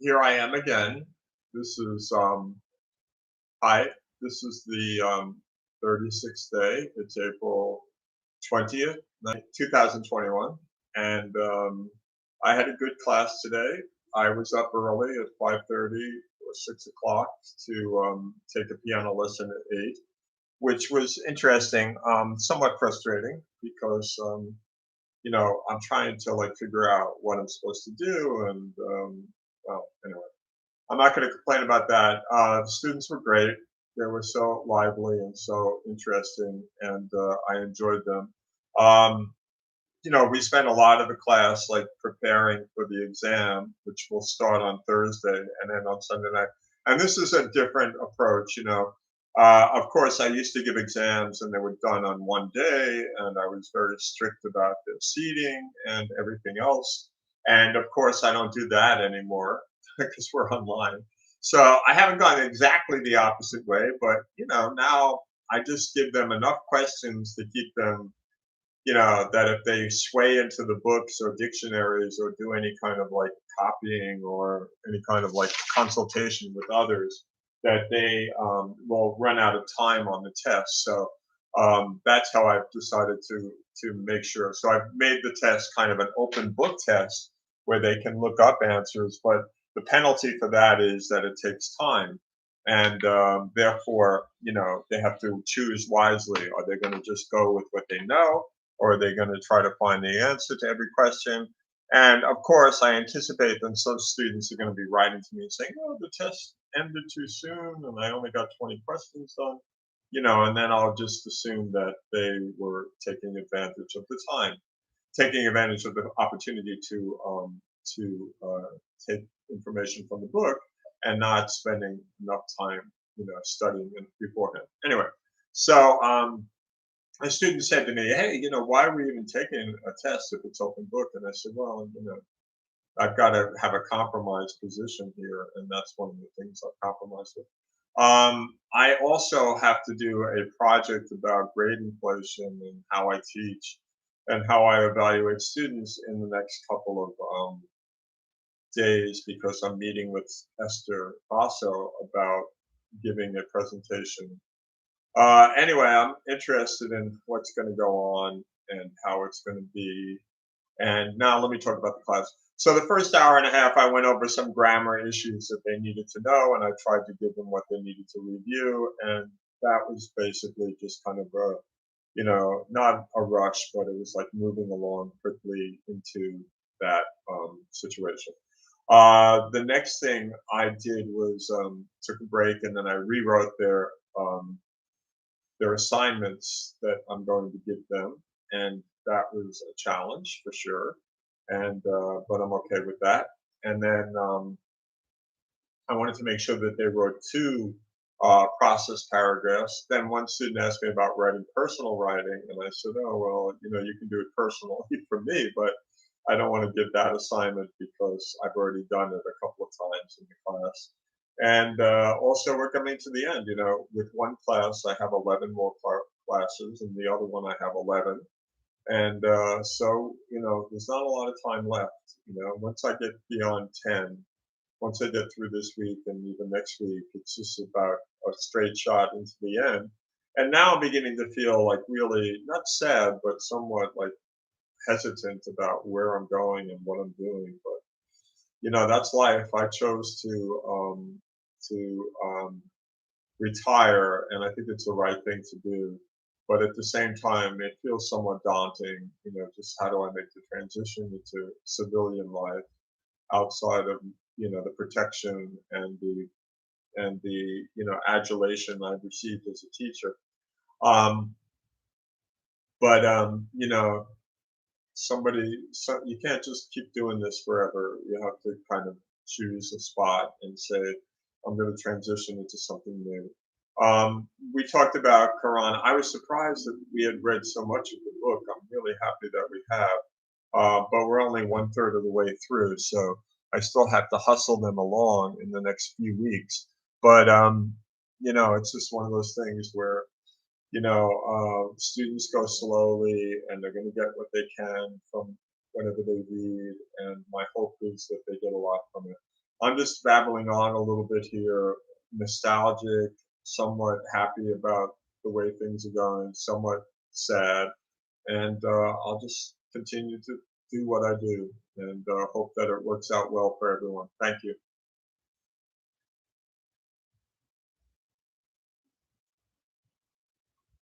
Here I am again. This is hi. This is the 36th day. It's April 20th, 2021, and I had a good class today. I was up early at 5:30 or 6 o'clock to take a piano lesson at 8, which was interesting. Somewhat frustrating because I'm trying to like figure out what I'm supposed to do, and well, anyway. I'm not going to complain about that. The students were great. They were so lively and so interesting, and I enjoyed them. Um, we spent a lot of the class like preparing for the exam, which will start on Thursday and then on Sunday night. And this is a different approach. Of course, I used to give exams, and they were done on one day, and I was very strict about the seating and everything else. And of course, I don't do that anymore because we're online. So I haven't gone exactly the opposite way, but now I just give them enough questions to keep them, that if they sway into the books or dictionaries or do any kind of like copying or any kind of like consultation with others, that they will run out of time on the test. So that's how I've decided to make sure. So I've made the test kind of an open book test where they can look up answers, but the penalty for that is that it takes time. And therefore, they have to choose wisely. Are they going to just go with what they know, or are they going to try to find the answer to every question? And of course, I anticipate that some students are going to be writing to me and saying, "Oh, the test ended too soon, and I only got 20 questions done." And then I'll just assume that they were taking advantage of the time, taking advantage of the opportunity to take information from the book and not spending enough time, studying it beforehand. Anyway, so a student said to me, "Hey, why are we even taking a test if it's open book?" And I said, "Well, I've got to have a compromised position here, and that's one of the things I've compromised with." I also have to do a project about grade inflation and how I teach and how I evaluate students in the next couple of days because I'm meeting with Esther Basso about giving a presentation. Anyway, I'm interested in what's going to go on and how it's going to be. And now let me talk about the class. So the first hour and a half, I went over some grammar issues that they needed to know, and I tried to give them what they needed to review. And that was basically just kind of a, not a rush, but it was like moving along quickly into that situation. The next thing I did was took a break, and then I rewrote their assignments that I'm going to give them, and that was a challenge for sure. And but I'm okay with that. And then I wanted to make sure that they wrote two process paragraphs. Then one student asked me about writing personal writing, and I said, "Oh well, you can do it personally for me, but I don't want to give that assignment because I've already done it a couple of times in the class." And also, we're coming to the end. With one class, I have 11 more classes, and the other one I have 11. And so, there's not a lot of time left. Once I get beyond 10, once I get through this week and even next week, it's just about a straight shot into the end. And now I'm beginning to feel like really not sad, but somewhat like hesitant about where I'm going and what I'm doing. But that's life. I chose to retire, and I think it's the right thing to do. But at the same time, it feels somewhat daunting. Just how do I make the transition into civilian life outside of the protection and the adulation I've received as a teacher. Um, but you can't just keep doing this forever. You have to kind of choose a spot and say, I'm going to transition into something new. We talked about Quran. I was surprised that we had read so much of the book. I'm really happy that we have, but we're only one third of the way through, so I still have to hustle them along in the next few weeks. But it's just one of those things where students go slowly and they're going to get what they can from whatever they read. And my hope is that they get a lot from it. I'm just babbling on a little bit here, nostalgic, somewhat happy about the way things are going, somewhat sad, and I'll just continue to do what I do and hope that it works out well for everyone. Thank you.